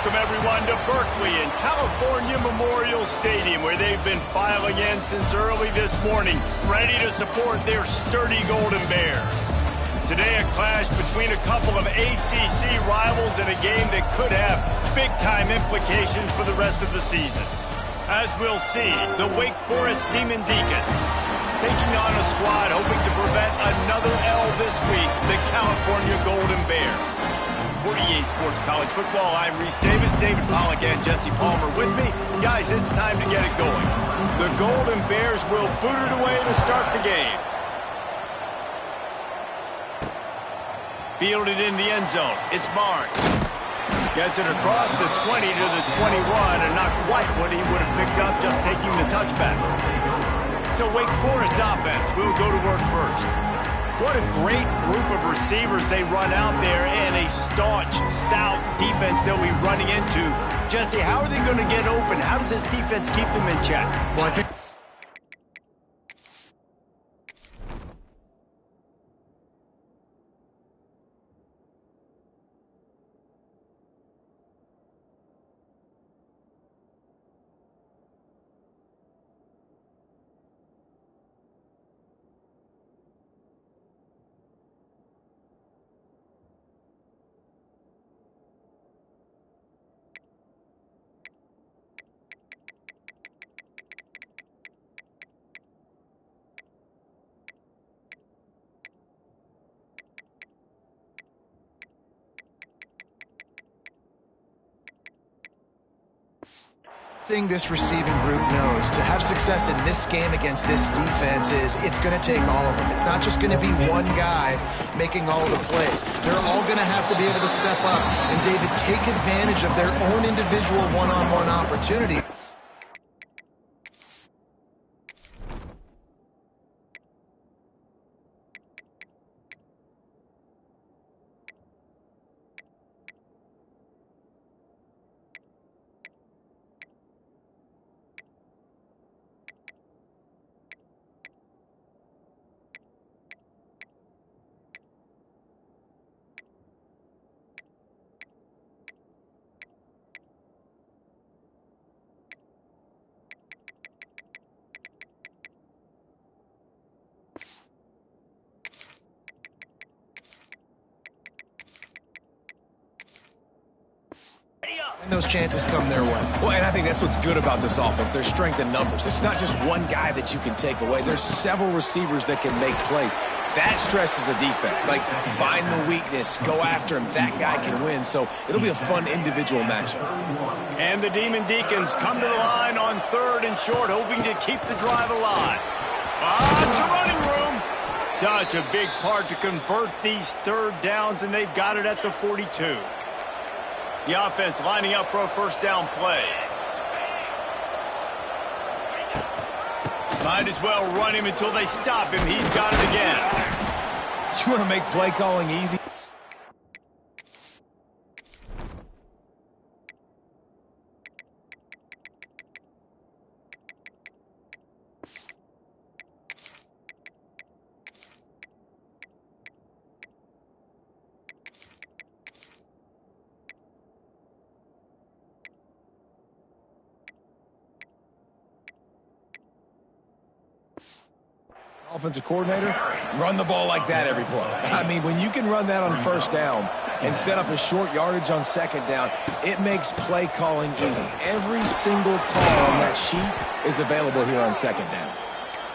welcome everyone to Berkeley and California Memorial Stadium, where they've been filing in since early this morning, ready to support their sturdy Golden Bears. Today, a clash between a couple of ACC rivals in a game that could have big-time implications for the rest of the season. As we'll see, the Wake Forest Demon Deacons taking on a squad hoping to prevent another L this week, the California Golden Bears. For EA Sports College Football, I'm Reese Davis, David Pollack, and Jesse Palmer with me. Guys, it's time to get it going. The Golden Bears will boot it away to start the game. Fielded in the end zone. It's Barnes. Gets it across the 20 to the 21, and not quite what he would have picked up just taking the touchback. So Wake Forest offense will go to work first. What a great group of receivers they run out there, and a staunch, stout defense they'll be running into. Jesse, how are they going to get open? How does this defense keep them in check? Well, I think thing this receiving group knows to have success in this game against this defense is it's going to take all of them. It's not just going to be one guy making all of the plays. They're all going to have to be able to step up and, David, take advantage of their own individual one-on-one opportunity. And those chances come their way. Well, and I think that's what's good about this offense, their strength in numbers. It's not just one guy that you can take away. There's several receivers that can make plays. That stresses the defense. Like, find the weakness, go after him. That guy can win. So it'll be a fun individual matchup. And the Demon Deacons come to the line on 3rd and short, hoping to keep the drive alive. It's a running room. Such a big part to convert these 3rd downs, and they've got it at the 42. The offense lining up for a first down play. Might as well run him until they stop him. He's got it again. You want to make play calling easy? Offensive coordinator, run the ball like that every play. I mean, when you can run that on first down and set up a short yardage on second down, it makes play calling easy. Every single call on that sheet is available here on second down.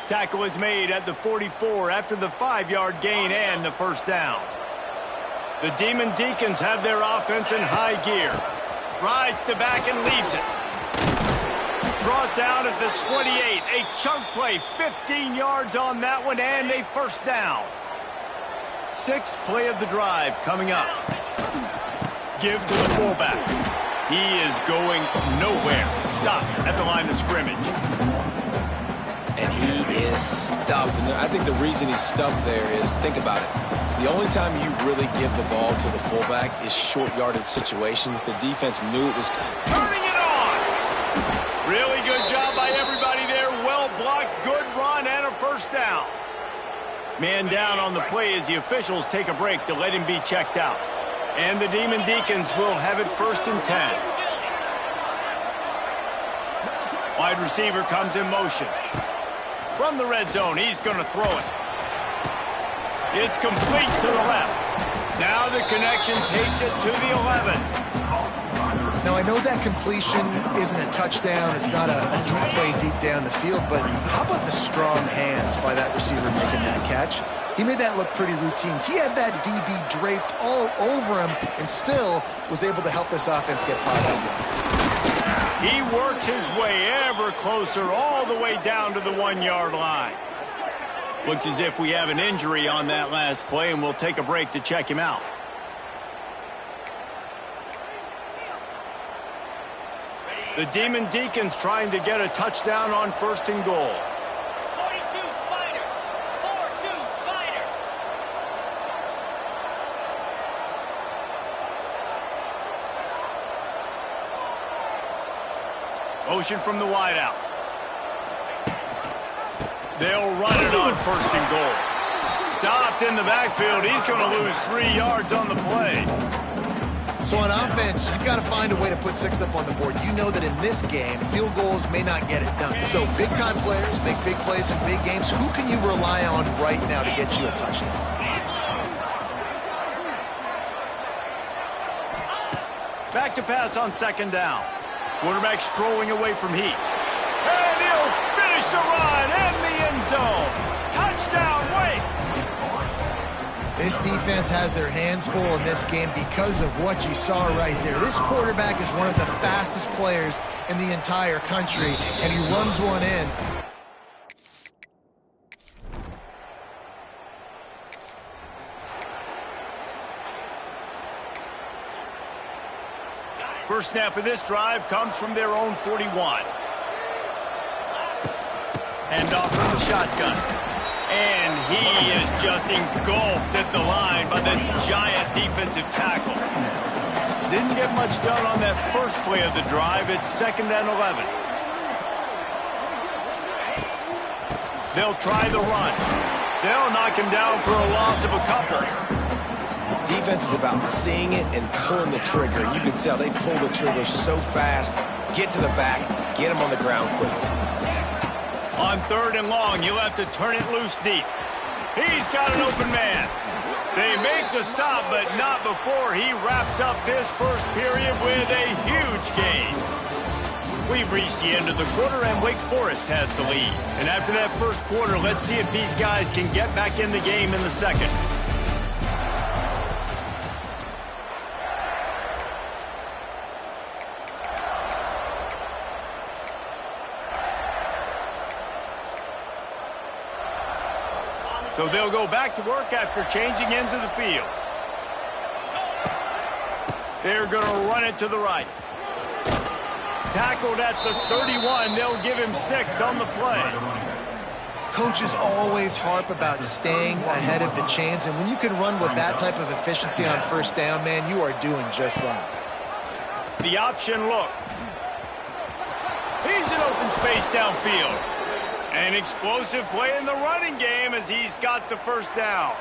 Tackle is made at the 44 after the 5-yard gain and the first down. The Demon Deacons have their offense in high gear. Rides to back and leaves it. Brought down at the 28. A chunk play, 15 yards on that one, and a first down. 6th play of the drive coming up. Give to the fullback. He is going nowhere. Stop at the line of scrimmage. And he is stuffed. And I think the reason he's stuffed there is, think about it. The only time you really give the ball to the fullback is short yardage situations. The defense knew it was coming. Turning it on! Really good job by everybody there. Well blocked, good run, and a first down. Man down on the play as the officials take a break to let him be checked out. And the Demon Deacons will have it 1st and 10. Wide receiver comes in motion. From the red zone, he's going to throw it. It's complete to the left. Now the connection takes it to the 11. Now, I know that completion isn't a touchdown. It's not a deep play deep down the field, but how about the strong hands by that receiver making that catch? He made that look pretty routine. He had that DB draped all over him and still was able to help this offense get positive yards. He works his way ever closer all the way down to the 1-yard line. Looks as if we have an injury on that last play, and we'll take a break to check him out. The Demon Deacons trying to get a touchdown on 1st and goal. 42 Spider. 4-2 Spider. Motion from the wideout. They'll run it on 1st and goal. Stopped in the backfield. He's going to lose 3 yards on the play. So on offense, you've got to find a way to put 6 up on the board. You know that in this game, field goals may not get it done. So big-time players make big plays in big games. Who can you rely on right now to get you a touchdown? Back to pass on 2nd down. Quarterback strolling away from heat. And he'll finish the run in the end zone. Touchdown, Wake! This defense has their hands full in this game because of what you saw right there. This quarterback is one of the fastest players in the entire country, and he runs one in. First snap of this drive comes from their own 41. Hand off from the shotgun. And he is just engulfed at the line by this giant defensive tackle. Didn't get much done on that first play of the drive. It's 2nd and 11. They'll try the run. They'll knock him down for a loss of a couple. Defense is about seeing it and pulling the trigger. And you can tell they pull the trigger so fast, get to the back, get him on the ground quickly. On 3rd and long, you'll have to turn it loose deep. He's got an open man. They make the stop, but not before he wraps up this first period with a huge gain. We've reached the end of the quarter, and Wake Forest has the lead. And after that first quarter, let's see if these guys can get back in the game in the second. So they'll go back to work after changing into the field. They're going to run it to the right. Tackled at the 31. They'll give him 6 on the play. Coaches always harp about staying ahead of the chains, and when you can run with that type of efficiency on 1st down, man, you are doing just that. The option look. He's in open space downfield. An explosive play in the running game as he's got the 1st down.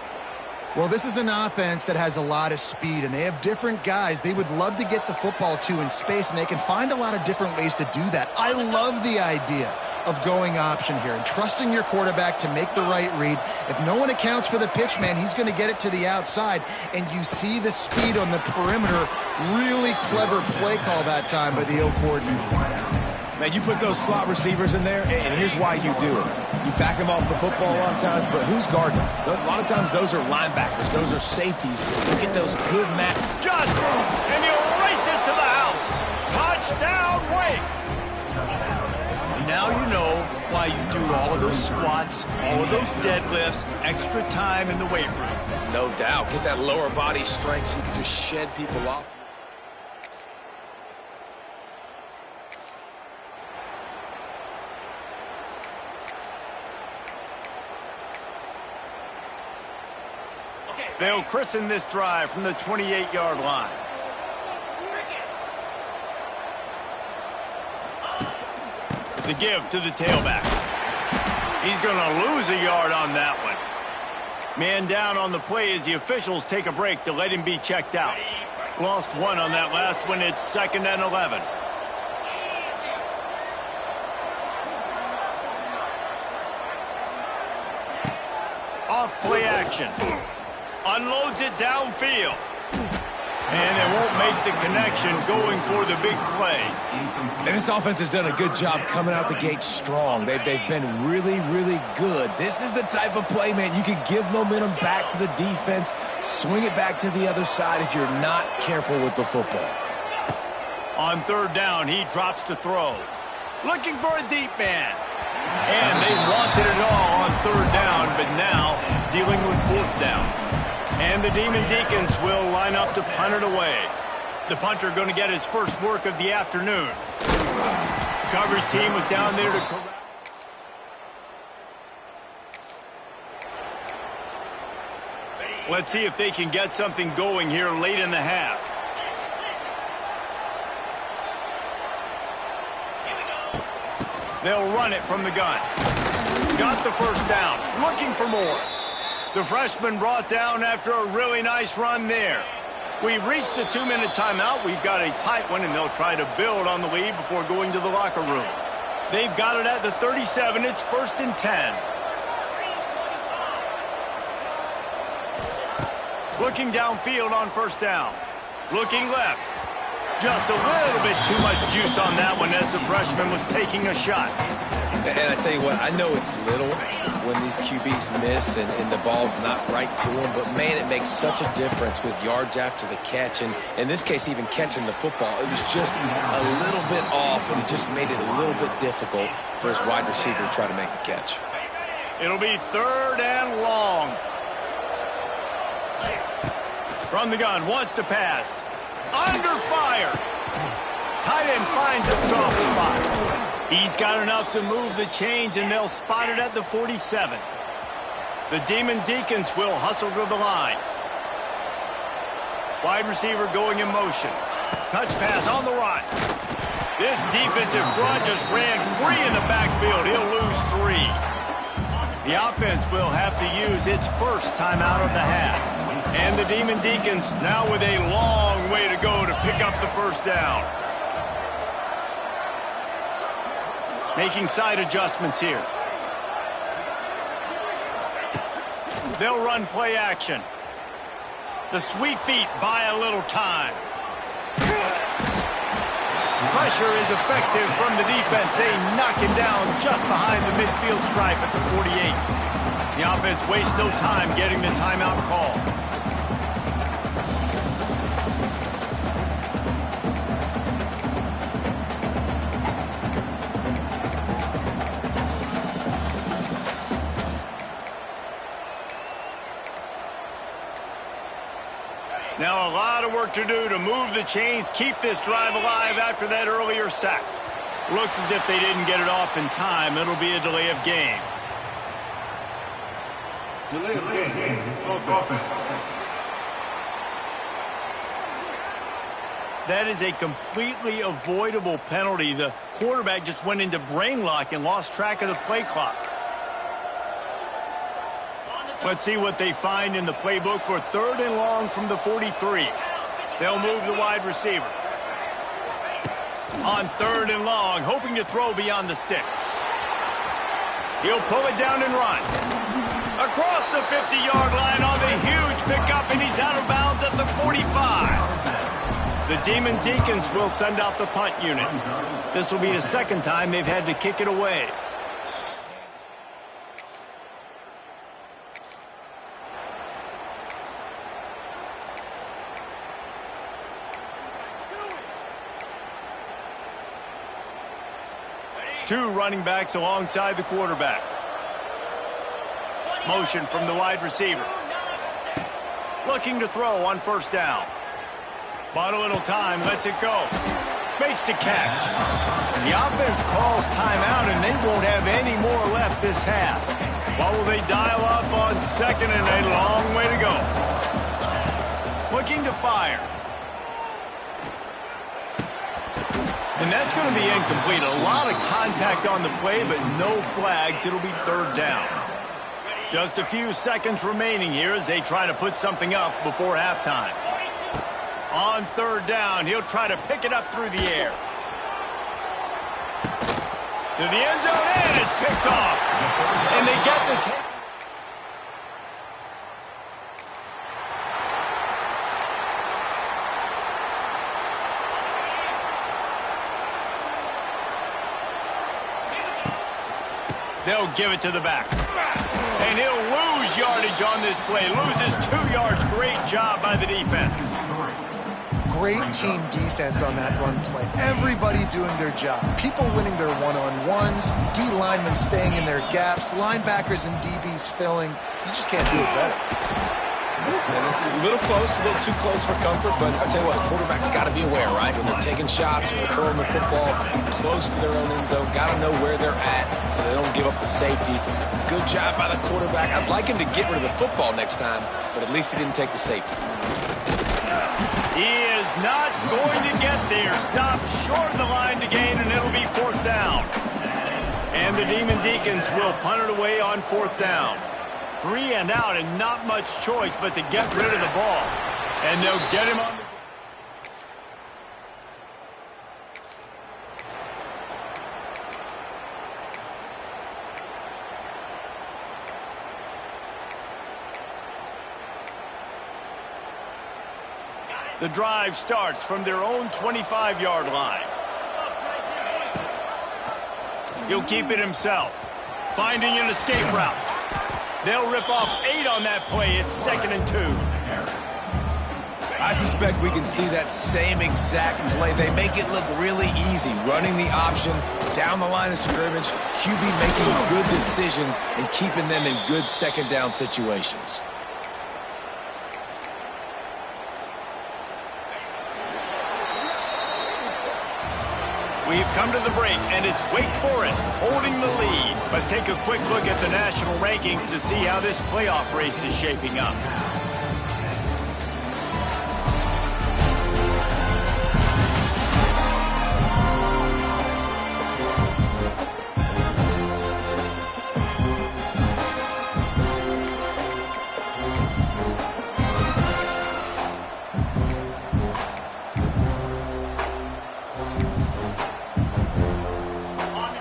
Well, this is an offense that has a lot of speed, and they have different guys they would love to get the football to in space, and they can find a lot of different ways to do that. I love the idea of going option here and trusting your quarterback to make the right read. If no one accounts for the pitch, man, he's going to get it to the outside, and you see the speed on the perimeter. Really clever play call that time by the O coordinator. Man, you put those slot receivers in there, and here's why you do it. You back them off the football a lot of times, but who's guarding them? A lot of times those are linebackers. Those are safeties. Look at those good Just and he'll race it to the house. Touchdown, Wake. Now you know why you do all of those squats, all of those deadlifts, extra time in the weight room. No doubt. Get that lower body strength so you can just shed people off. They'll christen this drive from the 28-yard line. The give to the tailback. He's going to lose a yard on that one. Man down on the play as the officials take a break to let him be checked out. Lost 1 on that last one. It's 2nd and 11. off play action. Unloads it downfield. And it won't make the connection going for the big play. And this offense has done a good job coming out the gate strong. They've been really, really good. This is the type of play, man, you can give momentum back to the defense, swing it back to the other side if you're not careful with the football. On third down, he drops to throw. Looking for a deep man. And they wanted it all on third down, but now dealing with fourth down. And the Demon Deacons will line up to punt it away. The punter going to get his first work of the afternoon. Coverage team was down there to corral. Let's see if they can get something going here late in the half. They'll run it from the gun. Got the first down. Looking for more. The freshman brought down after a really nice run there. We've reached the 2-minute timeout. We've got a tight one, and they'll try to build on the lead before going to the locker room. They've got it at the 37. It's 1st and 10. Looking downfield on first down. Looking left. Just a little bit too much juice on that one as the freshman was taking a shot. And I tell you what, I know it's little when these QBs miss and the ball's not right to them, but man, it makes such a difference with yards after the catch. And in this case, even catching the football, it was just a little bit off, and it just made it a little bit difficult for his wide receiver to try to make the catch. It'll be 3rd and long. From the gun, wants to pass. Under fire. Tight end finds a soft spot. He's got enough to move the chains, and they'll spot it at the 47. The Demon Deacons will hustle to the line. Wide receiver going in motion. Touch pass on the run. This defensive front just ran free in the backfield. He'll lose 3. The offense will have to use its first timeout of the half. And the Demon Deacons now with a long way to go to pick up the first down. Making side adjustments here. They'll run play action. The sweet feet buy a little time. Pressure is effective from the defense. They knock him down just behind the midfield stripe at the 48. The offense wastes no time getting the timeout call. Now a lot of work to do to move the chains, keep this drive alive after that earlier sack. Looks as if they didn't get it off in time. It'll be a delay of game. Delay of game. Offense. That is a completely avoidable penalty. The quarterback just went into brain lock and lost track of the play clock. Let's see what they find in the playbook for 3rd and long from the 43. They'll move the wide receiver. On 3rd and long, hoping to throw beyond the sticks. He'll pull it down and run. Across the 50-yard line on the huge pickup, and he's out of bounds at the 45. The Demon Deacons will send out the punt unit. This will be the second time they've had to kick it away. Two running backs alongside the quarterback. Motion from the wide receiver. Looking to throw on first down. Bought a little time, lets it go. Makes the catch. The offense calls timeout, and they won't have any more left this half. What will they dial up on 2nd and a long way to go? Looking to fire. And that's going to be incomplete. A lot of contact on the play, but no flags. It'll be 3rd down. Just a few seconds remaining here as they try to put something up before halftime. On 3rd down, he'll try to pick it up through the air. To the end zone, and it's picked off. And they get the They'll give it to the back. And he'll lose yardage on this play. Loses 2 yards. Great job by the defense. Great team defense on that run play. Everybody doing their job. People winning their one-on-ones, D linemen staying in their gaps, linebackers and DBs filling. You just can't do it better. And it's a little close, a little too close for comfort, but I'll tell you what, quarterback's got to be aware, right? When they're taking shots, when they're throwing the football close to their own end zone, got to know where they're at so they don't give up the safety. Good job by the quarterback. I'd like him to get rid of the football next time, but at least he didn't take the safety. He is not going to get there. Stopped short of the line to gain, and it'll be 4th down. And the Demon Deacons will punt it away on 4th down. 3 and out, and not much choice but to get rid of the ball. And they'll get him on the... The drive starts from their own 25-yard line. He'll keep it himself. Finding an escape route. They'll rip off 8 on that play. It's 2nd and 2. I suspect we can see that same exact play. They make it look really easy, running the option down the line of scrimmage, QB making good decisions and keeping them in good 2nd down situations. We've come to the break, and it's Wake Forest holding the lead. Let's take a quick look at the national rankings to see how this playoff race is shaping up.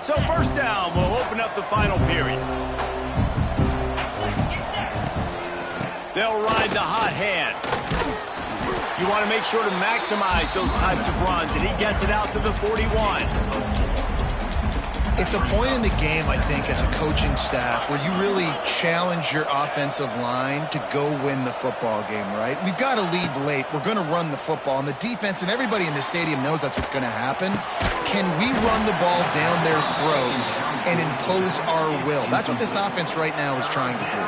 So 1st down will open up the final period. They'll ride the hot hand. You want to make sure to maximize those types of runs, and he gets it out to the 41. It's a point in the game, I think, as a coaching staff where you really challenge your offensive line to go win the football game, right? We've got to lead late. We're going to run the football, and the defense and everybody in the stadium knows that's what's going to happen. Can we run the ball down their throats and impose our will? That's what this offense right now is trying to do.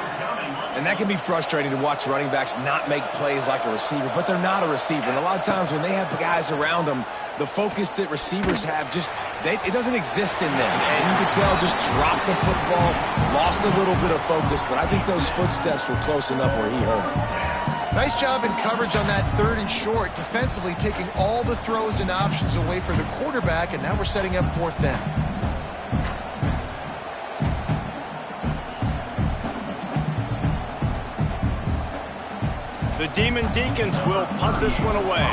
And that can be frustrating to watch running backs not make plays like a receiver, but they're not a receiver. And a lot of times when they have guys around them, the focus that receivers have it doesn't exist in them. And you can tell just dropped the football, lost a little bit of focus, but I think those footsteps were close enough where he hurt him. Nice job in coverage on that 3rd and short, defensively taking all the throws and options away for the quarterback, and now we're setting up 4th down. The Demon Deacons will punt this one away.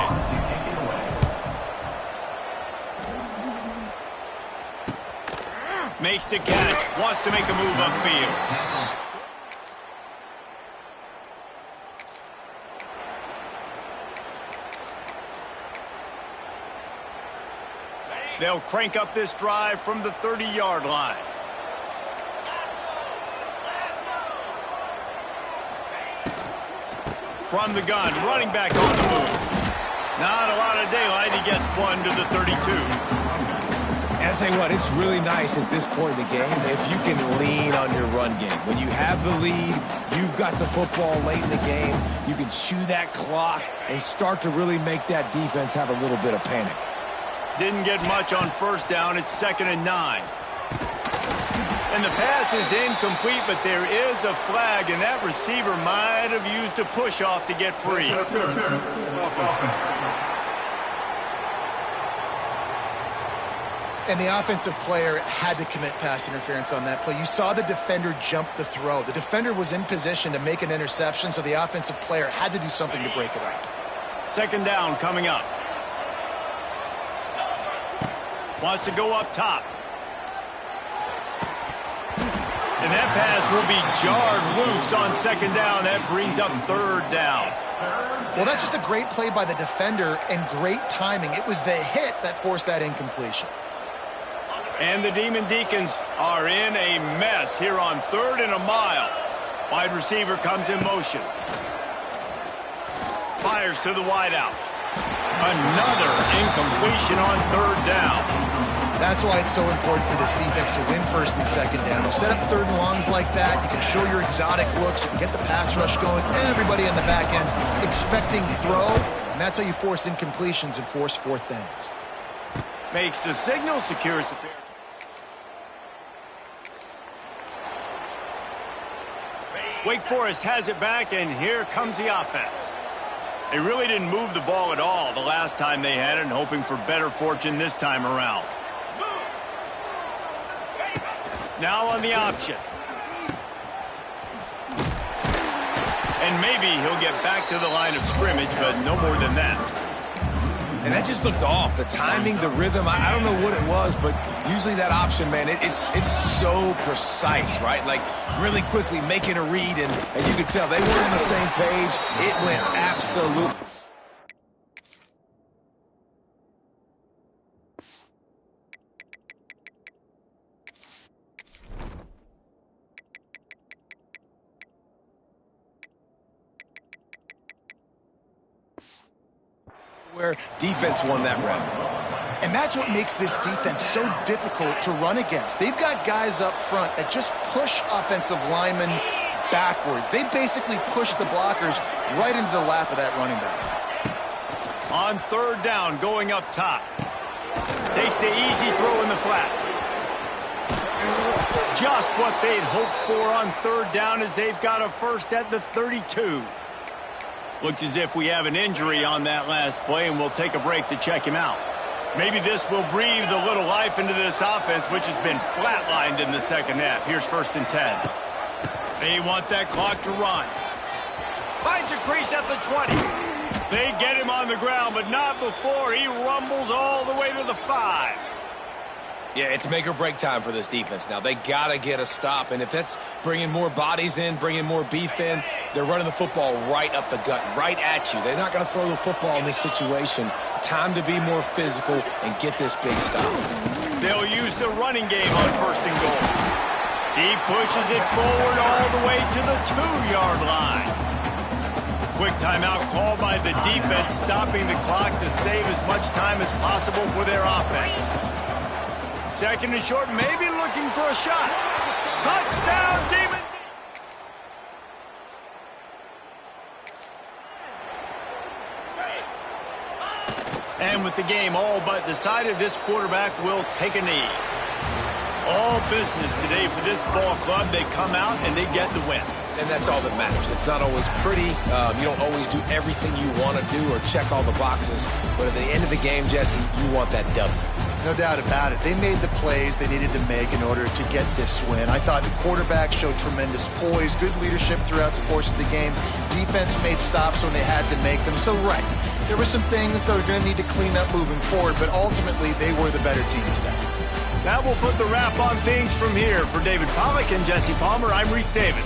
Makes a catch, wants to make a move upfield. They'll crank up this drive from the 30-yard line. From the gun, running back on the move. Not a lot of daylight. He gets one to the 32. And I'll tell you what, it's really nice at this point in the game if you can lean on your run game. When you have the lead, you've got the football late in the game, you can chew that clock and start to really make that defense have a little bit of panic. Didn't get much on 1st down. It's 2nd and 9. And the pass is incomplete, but there is a flag, and that receiver might have used a push-off to get free. And the offensive player had to commit pass interference on that play. You saw the defender jump the throw. The defender was in position to make an interception, so the offensive player had to do something to break it up. 2nd down coming up. Wants to go up top. And that pass will be jarred loose on 2nd down. That brings up 3rd down. Well, that's just a great play by the defender and great timing. It was the hit that forced that incompletion. And the Demon Deacons are in a mess here on 3rd and a mile. Wide receiver comes in motion. Fires to the wideout. Another incompletion on 3rd down. That's why it's so important for this defense to win 1st and 2nd down. You set up 3rd and longs like that, you can show your exotic looks, you can get the pass rush going, everybody on the back end expecting throw, and that's how you force incompletions and force 4th downs. Makes the signal, secures the field. Wake Forest has it back, and here comes the offense. They really didn't move the ball at all the last time they had it, and hoping for better fortune this time around. Now on the option. And maybe he'll get back to the line of scrimmage, but no more than that. And that just looked off. The timing, the rhythm, I don't know what it was, but usually that option, man, it's so precise, right? Like, really quickly making a read, and you could tell they weren't on the same page. It went absolutely. Where defense won that round. And that's what makes this defense so difficult to run against. They've got guys up front that just push offensive linemen backwards. They basically push the blockers right into the lap of that running back. On 3rd down, going up top. Takes the easy throw in the flat. Just what they'd hoped for on 3rd down, as they've got a 1st at the 32. Looks as if we have an injury on that last play, and we'll take a break to check him out. Maybe this will breathe a little life into this offense, which has been flatlined in the 2nd half. Here's 1st and 10. They want that clock to run. Finds a crease at the 20. They get him on the ground, but not before he rumbles all the way to the 5. Yeah, it's make or break time for this defense now. They got to get a stop, and if that's bringing more bodies in, bringing more beef in, they're running the football right up the gut, right at you. They're not going to throw the football in this situation. Time to be more physical and get this big stop. They'll use the running game on 1st and goal. He pushes it forward all the way to the 2-yard line. Quick timeout called by the defense, stopping the clock to save as much time as possible for their offense. 2nd and short, maybe looking for a shot. Touchdown, Demon! And with the game all but decided, this quarterback will take a knee. All business today for this ball club. They come out and they get the win. And that's all that matters. It's not always pretty. You don't always do everything you want to do or check all the boxes. But at the end of the game, Jesse, you want that W. No doubt about it. They made the plays they needed to make in order to get this win. I thought the quarterback showed tremendous poise, good leadership throughout the course of the game. Defense made stops when they had to make them. So, right, there were some things that are going to need to clean up moving forward, but ultimately they were the better team today. That will put the wrap on things from here. For David Pollack and Jesse Palmer, I'm Reese David.